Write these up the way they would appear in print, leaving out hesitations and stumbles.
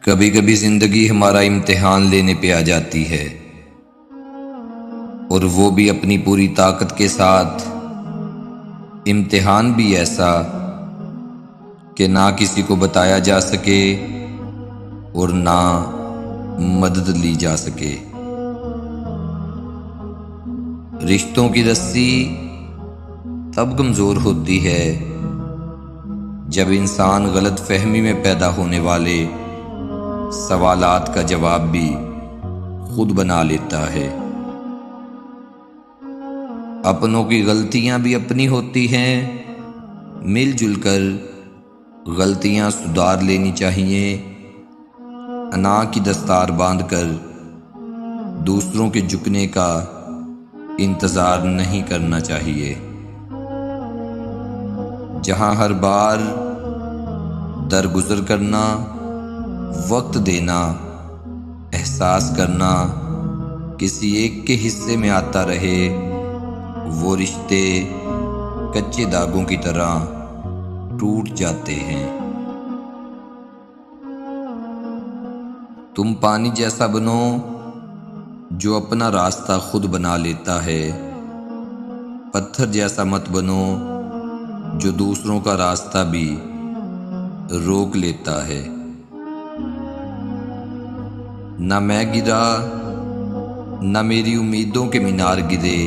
کبھی کبھی زندگی ہمارا امتحان لینے پہ آ جاتی ہے، اور وہ بھی اپنی پوری طاقت کے ساتھ۔ امتحان بھی ایسا کہ نہ کسی کو بتایا جا سکے اور نہ مدد لی جا سکے۔ رشتوں کی رسی تب کمزور ہوتی ہے جب انسان غلط فہمی میں پیدا ہونے والے سوالات کا جواب بھی خود بنا لیتا ہے۔ اپنوں کی غلطیاں بھی اپنی ہوتی ہیں، مل جل کر غلطیاں سدھار لینی چاہیے، انا کی دستار باندھ کر دوسروں کے جھکنے کا انتظار نہیں کرنا چاہیے۔ جہاں ہر بار درگزر کرنا، وقت دینا، احساس کرنا کسی ایک کے حصے میں آتا رہے، وہ رشتے کچے داغوں کی طرح ٹوٹ جاتے ہیں۔ تم پانی جیسا بنو جو اپنا راستہ خود بنا لیتا ہے، پتھر جیسا مت بنو جو دوسروں کا راستہ بھی روک لیتا ہے۔ نہ میں گرا نہ میری امیدوں کے مینار گرے،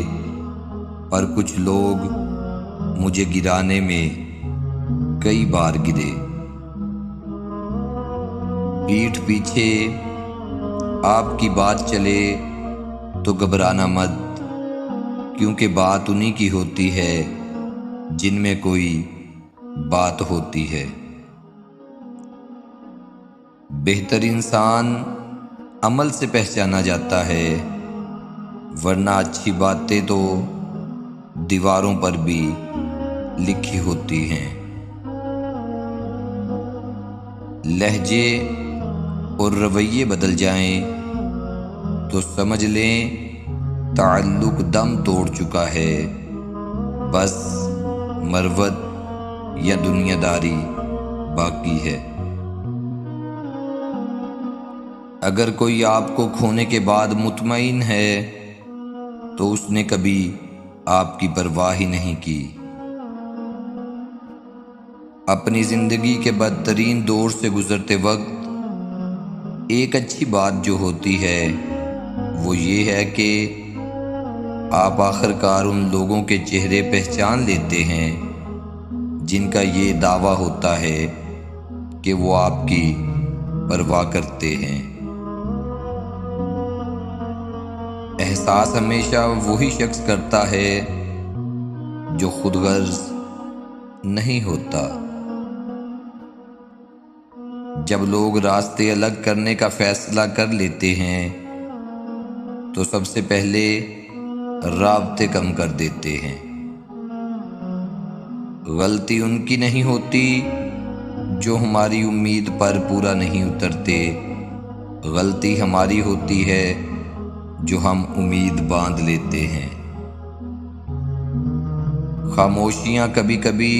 پر کچھ لوگ مجھے گرانے میں کئی بار گرے۔ پیٹھ پیچھے آپ کی بات چلے تو گھبرانا مت، کیونکہ بات انہی کی ہوتی ہے جن میں کوئی بات ہوتی ہے۔ بہتر انسان عمل سے پہچانا جاتا ہے، ورنہ اچھی باتیں تو دیواروں پر بھی لکھی ہوتی ہیں۔ لہجے اور رویے بدل جائیں تو سمجھ لیں تعلق دم توڑ چکا ہے، بس مروت یا دنیا داری باقی ہے۔ اگر کوئی آپ کو کھونے کے بعد مطمئن ہے تو اس نے کبھی آپ کی پرواہ ہی نہیں کی۔ اپنی زندگی کے بدترین دور سے گزرتے وقت ایک اچھی بات جو ہوتی ہے وہ یہ ہے کہ آپ آخرکار ان لوگوں کے چہرے پہچان لیتے ہیں جن کا یہ دعویٰ ہوتا ہے کہ وہ آپ کی پرواہ کرتے ہیں۔ احساس ہمیشہ وہی شخص کرتا ہے جو خود غرض نہیں ہوتا۔ جب لوگ راستے الگ کرنے کا فیصلہ کر لیتے ہیں تو سب سے پہلے رابطے کم کر دیتے ہیں۔ غلطی ان کی نہیں ہوتی جو ہماری امید پر پورا نہیں اترتے، غلطی ہماری ہوتی ہے جو ہم امید باندھ لیتے ہیں۔ خاموشیاں کبھی کبھی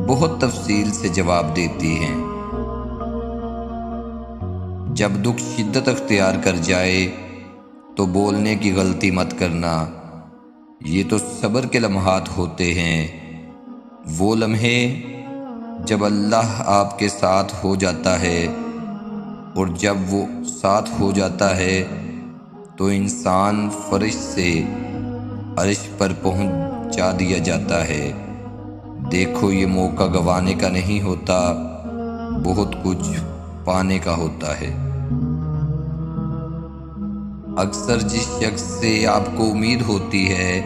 بہت تفصیل سے جواب دیتی ہیں۔ جب دکھ شدت اختیار کر جائے تو بولنے کی غلطی مت کرنا، یہ تو صبر کے لمحات ہوتے ہیں، وہ لمحے جب اللہ آپ کے ساتھ ہو جاتا ہے، اور جب وہ ساتھ ہو جاتا ہے تو انسان فرش سے عرش پر پہنچا دیا جاتا ہے۔ دیکھو یہ موقع گنوانے کا نہیں ہوتا، بہت کچھ پانے کا ہوتا ہے۔ اکثر جس شخص سے آپ کو امید ہوتی ہے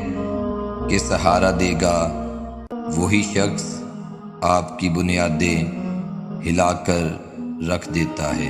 کہ سہارا دے گا، وہی شخص آپ کی بنیادیں ہلا کر رکھ دیتا ہے۔